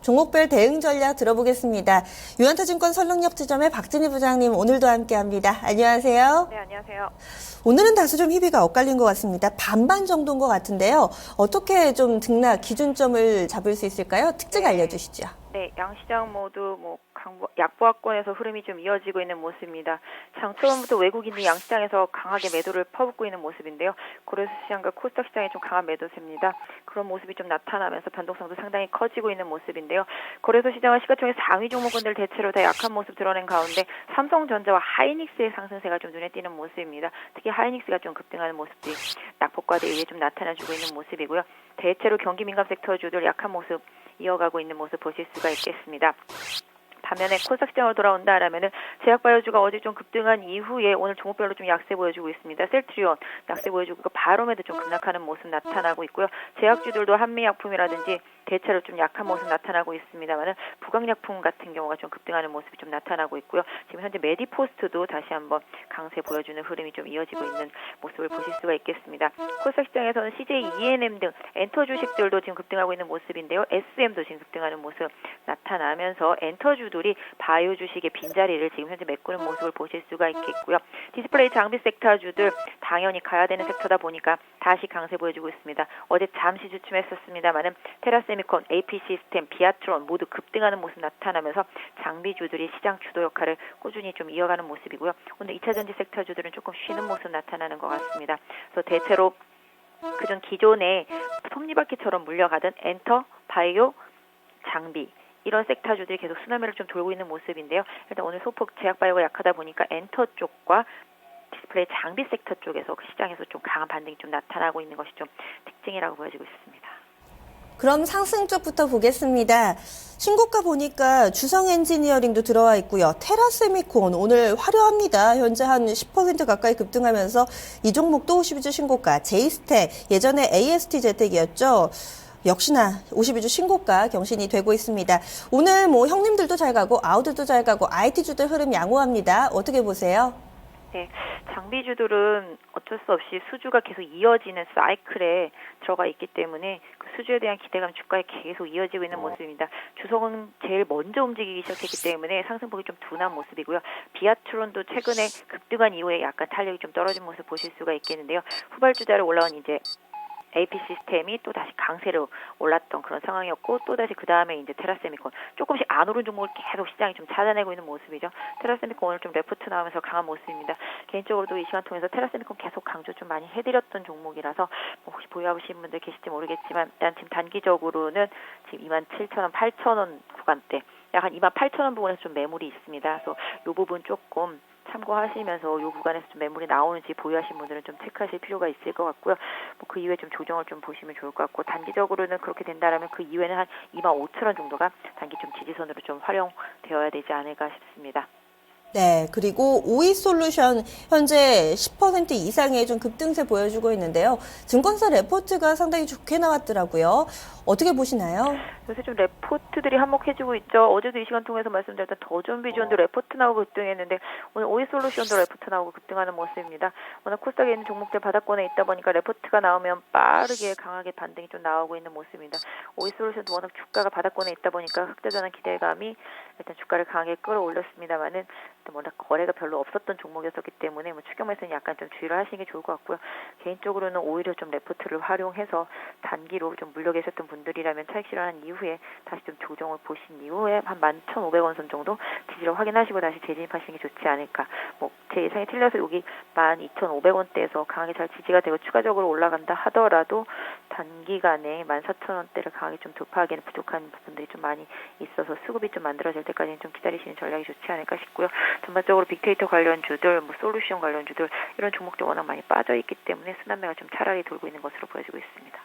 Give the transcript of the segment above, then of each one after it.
종목별 대응 전략 들어보겠습니다. 유한타증권 설렁협지점의 박진희 부장님 오늘도 함께합니다. 안녕하세요. 네, 안녕하세요. 오늘은 다소 좀 희비가 엇갈린 것 같습니다. 반반 정도인 것 같은데요. 어떻게 좀 등락 기준점을 잡을 수 있을까요? 특징 알려주시죠. 네, 양시장 모두 약보합권에서 흐름이 좀 이어지고 있는 모습입니다. 장 초반부터 외국인이 양시장에서 강하게 매도를 퍼붓고 있는 모습인데요. 고려수 시장과 코스닥 시장에 좀 강한 매도세입니다. 그런 모습이 좀 나타나면서 변동성도 상당히 커지고 있는 모습인데요. 고려수 시장은 시가총액 상위 종목군들 대체로 다 약한 모습 드러낸 가운데 삼성전자와 하이닉스의 상승세가 좀 눈에 띄는 모습입니다. 특히 하이닉스가 좀 급등하는 모습들이 낙폭과대 이후에 좀 나타나주고 있는 모습이고요. 대체로 경기 민감 섹터주들 약한 모습 이어가고 있는 모습 보실 수가 있겠습니다. 반면에 코스닥 시장으로 돌아온다라면은 제약바이오주가 어제 좀 급등한 이후에 오늘 종목별로 좀 약세 보여주고 있습니다. 셀트리온 약세 보여주고 바로메도 좀 급락하는 모습 나타나고 있고요. 제약주들도 한미약품이라든지 대체로 좀 약한 모습 나타나고 있습니다만은 부강약품 같은 경우가 좀 급등하는 모습이 좀 나타나고 있고요. 지금 현재 메디포스트도 다시 한번 강세 보여주는 흐름이 좀 이어지고 있는 모습을 보실 수가 있겠습니다. 코스닥 시장에서는 CJ ENM 등 엔터 주식들도 지금 급등하고 있는 모습인데요. SM도 지금 급등하는 모습 나타나면서 엔터주들이 바이오 주식의 빈자리를 지금 현재 메꾸는 모습을 보실 수가 있겠고요. 디스플레이 장비 섹터주들 당연히 가야 되는 섹터다 보니까 다시 강세 보여주고 있습니다. 어제 잠시 주춤했었습니다만은 테라세미콘, AP 시스템, 비아트론 모두 급등하는 모습 나타나면서 장비주들이 시장 주도 역할을 꾸준히 좀 이어가는 모습이고요. 오늘 2차전지 섹터주들은 조금 쉬는 모습 나타나는 것 같습니다. 그래서 대체로 그전 기존에 톱니바퀴처럼 물려가던 엔터, 바이오, 장비 이런 섹터주들이 계속 순환매를 좀 돌고 있는 모습인데요. 일단 오늘 소폭 제약바이오가 약하다 보니까 엔터 쪽과 디스플레이 장비 섹터 쪽에서 그 시장에서 좀 강한 반등이 좀 나타나고 있는 것이 좀 특징이라고 보여지고 있습니다. 그럼 상승 쪽부터 보겠습니다. 신고가 보니까 주성 엔지니어링도 들어와 있고요. 테라세미콘 오늘 화려합니다. 현재 한 10% 가까이 급등하면서 이 종목도 52주 신고가. 제이스텍 예전에 AST 제텍이었죠. 역시나 52주 신고가 경신이 되고 있습니다. 오늘 뭐 형님들도 잘 가고 아우들도 잘 가고 IT주들 흐름 양호합니다. 어떻게 보세요? 네, 장비주들은 어쩔 수 없이 수주가 계속 이어지는 사이클에 들어가 있기 때문에 그 수주에 대한 기대감 주가에 계속 이어지고 있는 모습입니다. 주성은 제일 먼저 움직이기 시작했기 때문에 상승폭이 좀 둔한 모습이고요. 비아트론도 최근에 급등한 이후에 약간 탄력이 좀 떨어진 모습 보실 수가 있겠는데요. 후발주자로 올라온 이제 AP 시스템이 또 다시 강세로 올랐던 그런 상황이었고 또 다시 그 다음에 이제 테라세미콘 조금씩 안 오른 종목을 계속 시장이 좀 찾아내고 있는 모습이죠. 테라세미콘 오늘 좀 레포트 나오면서 강한 모습입니다. 개인적으로도 이 시간 통해서 테라세미콘 계속 강조 좀 많이 해드렸던 종목이라서 뭐 혹시 보유하시는 분들 계실지 모르겠지만 일단 지금 단기적으로는 지금 27,000원, 8,000원 구간대 약 한 28,000원 부분에서 좀 매물이 있습니다. 그래서 이 부분 조금 참고하시면서 이 구간에서 좀 매물이 나오는지 보유하신 분들은 좀 체크하실 필요가 있을 것 같고요. 뭐 그 이후에 좀 조정을 좀 보시면 좋을 것 같고 단기적으로는 그렇게 된다라면 그 이후에는 한 25,000원 정도가 단기 좀 지지선으로 좀 활용되어야 되지 않을까 싶습니다. 네, 그리고 오이솔루션 현재 10% 이상의 좀 급등세 보여주고 있는데요. 증권사 레포트가 상당히 좋게 나왔더라고요. 어떻게 보시나요? 요새 좀 레포트들이 한몫해주고 있죠. 어제도 이 시간 통해서 말씀드렸던 더존비전도 레포트 나오고 급등했는데 오늘 오이솔루션도 레포트 나오고 급등하는 모습입니다. 워낙 코스닥에 있는 종목들 바닥권에 있다 보니까 레포트가 나오면 빠르게 강하게 반등이 좀 나오고 있는 모습입니다. 오이솔루션도 워낙 주가가 바닥권에 있다 보니까 흑자전환 기대감이 일단 주가를 강하게 끌어올렸습니다만은 워낙 거래가 별로 없었던 종목이었기 때문에 뭐 추경 매수는 약간 좀 주의를 하시는 게 좋을 것 같고요. 개인적으로는 오히려 좀 레포트를 활용해서 단기로 좀 물려 계셨던 분들이라면 차익 실현한 이후에 다시 좀 조정을 보신 이후에 한 11,500원 선 정도 지지를 확인하시고 다시 재진입하시는 게 좋지 않을까. 뭐 제 예상이 틀려서 여기 12,500원대에서 강하게 잘 지지가 되고 추가적으로 올라간다 하더라도 단기간에 14,000원대를 강하게 좀 돌파하기에는 부족한 부분들이 좀 많이 있어서 수급이 좀 만들어질 때까지는 좀 기다리시는 전략이 좋지 않을까 싶고요. 전반적으로 빅데이터 관련주들, 뭐 솔루션 관련주들 이런 종목들 워낙 많이 빠져 있기 때문에 순환매가 좀 차라리 돌고 있는 것으로 보여지고 있습니다.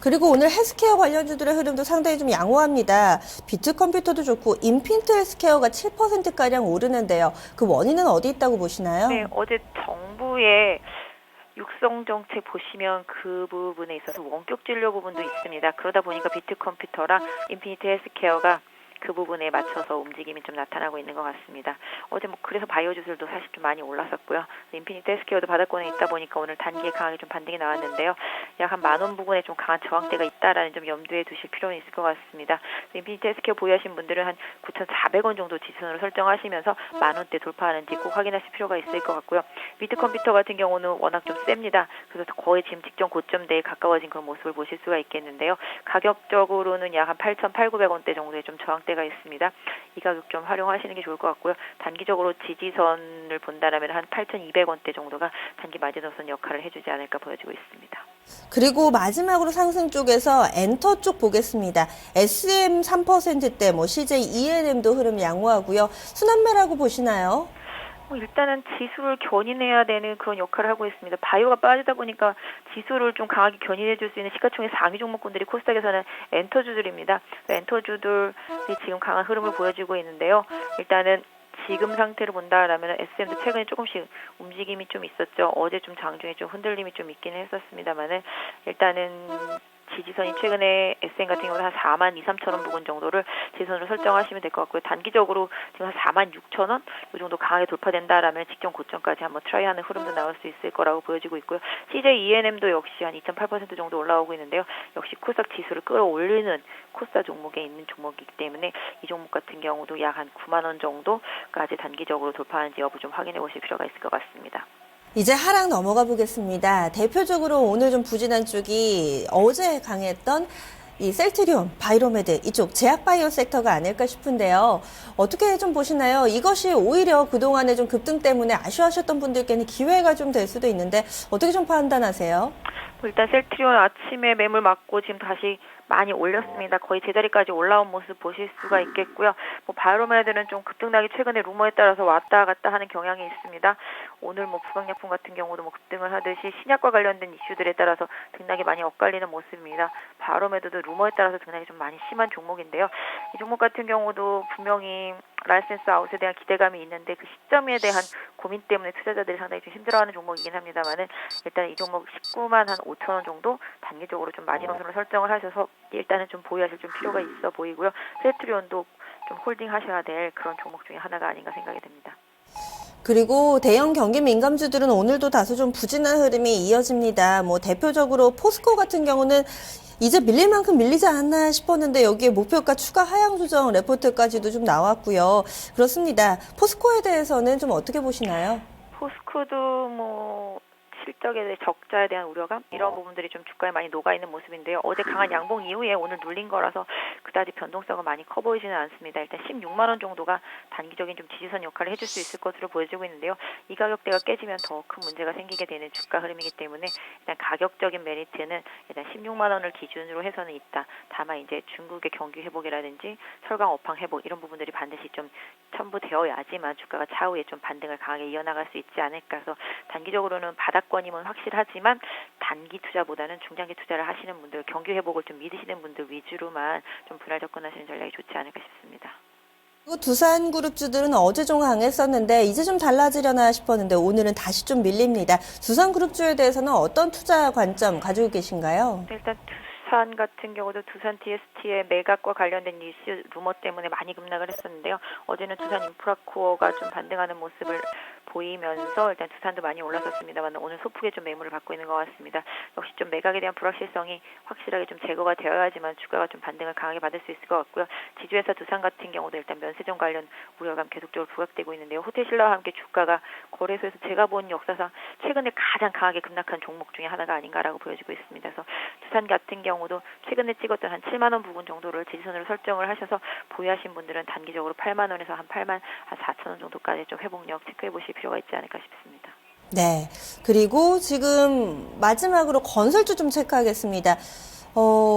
그리고 오늘 헬스케어 관련주들의 흐름도 상당히 좀 양호합니다. 비트컴퓨터도 좋고 인핀트 헬스케어가 7%가량 오르는데요. 그 원인은 어디 있다고 보시나요? 네, 어제 정부의 육성 정책 보시면 그 부분에 있어서 원격 진료 부분도 있습니다. 그러다 보니까 비트컴퓨터랑 인피니트 헬스케어가 그 부분에 맞춰서 움직임이 좀 나타나고 있는 것 같습니다. 어제 뭐 그래서 바이오주들도 사실 좀 많이 올랐었고요. 인피니트 헬스케어도 바닥권에 있다 보니까 오늘 단기에 강하게 좀 반등이 나왔는데요. 약 한 10,000원 부근에 좀 강한 저항대가 있다라는 좀 염두에 두실 필요는 있을 것 같습니다. 인피니트 헬스케어 보유하신 분들은 한 9,400원 정도 지수선으로 설정하시면서 10,000원대 돌파하는지 꼭 확인하실 필요가 있을 것 같고요. 미트 컴퓨터 같은 경우는 워낙 좀 셉니다. 그래서 거의 지금 직전 고점대에 가까워진 그런 모습을 보실 수가 있겠는데요. 가격적으로는 약 한 8,800원대 정도의 좀 저항대가 있습니다. 이 가격 좀 활용하시는 게 좋을 것 같고요. 단기적으로 지지선을 본다면 한 8,200원대 정도가 단기 마지노선 역할을 해주지 않을까 보여지고 있습니다. 그리고 마지막으로 상승 쪽에서 엔터 쪽 보겠습니다. SM 3%대, CJ ENM도 흐름 양호하고요. 순환매라고 보시나요? 일단은 지수를 견인해야 되는 그런 역할을 하고 있습니다. 바이오가 빠지다 보니까 지수를 좀 강하게 견인해 줄 수 있는 시가총액 상위 종목군들이 코스닥에서는 엔터주들입니다. 엔터주들이 지금 강한 흐름을 보여주고 있는데요. 일단은 지금 상태를 본다라면 SM도 최근에 조금씩 움직임이 좀 있었죠. 어제 좀 장중에 좀 흔들림이 좀 있기는 했었습니다만은 일단은 지지선이 최근에 SM 같은 경우는 한 42,000~43,000원 부근 정도를 지지선으로 설정하시면 될 것 같고요. 단기적으로 지금 한 46,000원 이 정도 강하게 돌파된다라면 직전 고점까지 한번 트라이하는 흐름도 나올 수 있을 거라고 보여지고 있고요. CJ ENM도 역시 한 2.8% 정도 올라오고 있는데요. 역시 코스닥 지수를 끌어올리는 코스닥 종목에 있는 종목이기 때문에 이 종목 같은 경우도 약 한 9만 원 정도까지 단기적으로 돌파하는지 여부 좀 확인해 보실 필요가 있을 것 같습니다. 이제 하락 넘어가 보겠습니다. 대표적으로 오늘 좀 부진한 쪽이 어제 강했던 이 셀트리온, 바이로메드 이쪽 제약바이오 섹터가 아닐까 싶은데요. 어떻게 좀 보시나요? 이것이 오히려 그동안의 좀 급등 때문에 아쉬워하셨던 분들께는 기회가 좀 될 수도 있는데 어떻게 좀 판단하세요? 일단 셀트리온 아침에 매물 맞고 지금 다시 많이 올렸습니다. 거의 제자리까지 올라온 모습 보실 수가 있겠고요. 바이오메드는 좀 급등락이 최근에 루머에 따라서 왔다 갔다 하는 경향이 있습니다. 오늘 부강약품 같은 경우도 급등을 하듯이 신약과 관련된 이슈들에 따라서 등락이 많이 엇갈리는 모습입니다. 바이오메드도 루머에 따라서 등락이 좀 많이 심한 종목인데요. 이 종목 같은 경우도 분명히 라이센스 아웃에 대한 기대감이 있는데 그 시점에 대한 고민 때문에 투자자들이 상당히 좀 힘들어하는 종목이긴 합니다만은 일단 이 종목 19만 한 5천원 정도 단기적으로 좀 마지노선을 설정을 하셔서 일단은 좀 보유하실 좀 필요가 있어 보이고요. 셀트리온도 좀 홀딩하셔야 될 그런 종목 중에 하나가 아닌가 생각이 됩니다. 그리고 대형 경기 민감주들은 오늘도 다소 좀 부진한 흐름이 이어집니다. 대표적으로 포스코 같은 경우는 이제 밀릴 만큼 밀리지 않나 싶었는데 여기에 목표가 추가 하향 조정 레포트까지도 좀 나왔고요. 그렇습니다. 포스코에 대해서는 좀 어떻게 보시나요? 포스코도 실적에 대해 적자에 대한 우려감 이런 부분들이 좀 주가에 많이 녹아있는 모습인데요. 어제 강한 양봉 이후에 오늘 눌린 거라서 그다지 변동성은 많이 커 보이지는 않습니다. 일단 16만 원 정도가 단기적인 좀 지지선 역할을 해줄 수 있을 것으로 보여지고 있는데요. 이 가격대가 깨지면 더 큰 문제가 생기게 되는 주가 흐름이기 때문에 일단 가격적인 메리트는 일단 16만 원을 기준으로 해서는 있다. 다만 이제 중국의 경기 회복이라든지 철강 업황 회복 이런 부분들이 반드시 좀 첨부되어야지만 주가가 차후에 좀 반등을 강하게 이어나갈 수 있지 않을까 해서 단기적으로는 바닥권임은 확실하지만 단기 투자보다는 중장기 투자를 하시는 분들, 경기 회복을 좀 믿으시는 분들 위주로만 좀 분할 접근하시는 전략이 좋지 않을까 싶습니다. 그리고 두산그룹주들은 어제 좀 강했었는데 이제 좀 달라지려나 싶었는데 오늘은 다시 좀 밀립니다. 두산그룹주에 대해서는 어떤 투자 관점 가지고 계신가요? 일단 두산 같은 경우도 두산 DST의 매각과 관련된 뉴스 루머 때문에 많이 급락을 했었는데요. 어제는 두산 인프라코어가 좀 반등하는 모습을 보이면서 일단 두산도 많이 올랐었습니다만 오늘 소폭의 좀 매물을 받고 있는 것 같습니다. 역시 좀 매각에 대한 불확실성이 확실하게 좀 제거가 되어야지만 주가가 좀 반등을 강하게 받을 수 있을 것 같고요. 지주회사 두산 같은 경우도 일단 면세점 관련 우려감 계속적으로 부각되고 있는데요. 호텔신라와 함께 주가가 거래소에서 제가 본 역사상 최근에 가장 강하게 급락한 종목 중에 하나가 아닌가라고 보여지고 있습니다. 그래서 두산 같은 경우도 최근에 찍었던 한 7만 원 부근 정도를 지지선으로 설정을 하셔서 보유하신 분들은 단기적으로 8만 원에서 한 8만 한 4천 원 정도까지 좀 회복력 체크해 보실 필요가 있지 않을까 싶습니다. 네. 그리고 지금 마지막으로 건설주 좀 체크하겠습니다.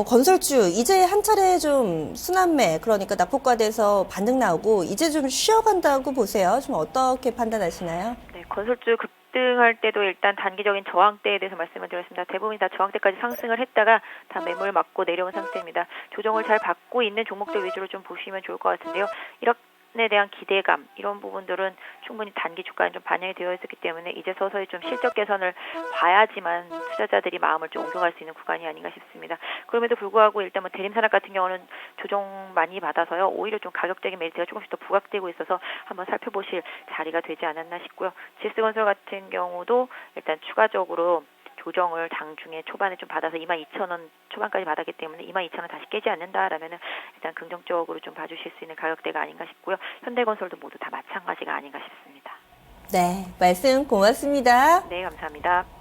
건설주 이제 한 차례 좀 순환매 그러니까 낙폭과대에서 반등 나오고 이제 좀 쉬어간다고 보세요. 좀 어떻게 판단하시나요? 네, 건설주 급등할 때도 일단 단기적인 저항대에 대해서 말씀을 드렸습니다. 대부분이 다 저항대까지 상승을 했다가 다 매물 맞고 내려온 상태입니다. 조정을 잘 받고 있는 종목들 위주로 좀 보시면 좋을 것 같은데요. 이렇게 수준에 대한 기대감 이런 부분들은 충분히 단기 주가에 좀 반영이 되어 있었기 때문에 이제 서서히 좀 실적 개선을 봐야지만 투자자들이 마음을 좀 옮겨갈 수 있는 구간이 아닌가 싶습니다. 그럼에도 불구하고 일단 뭐 대림산업 같은 경우는 조정 많이 받아서요. 오히려 좀 가격적인 메리트가 조금씩 더 부각되고 있어서 한번 살펴보실 자리가 되지 않았나 싶고요. GS건설 같은 경우도 일단 추가적으로 조정을 장중에 초반에 좀 받아서 22,000원 초반까지 받았기 때문에 22,000원 다시 깨지 않는다라면은 일단 긍정적으로 좀 봐주실 수 있는 가격대가 아닌가 싶고요. 현대건설도 모두 다 마찬가지가 아닌가 싶습니다. 네, 말씀 고맙습니다. 네, 감사합니다.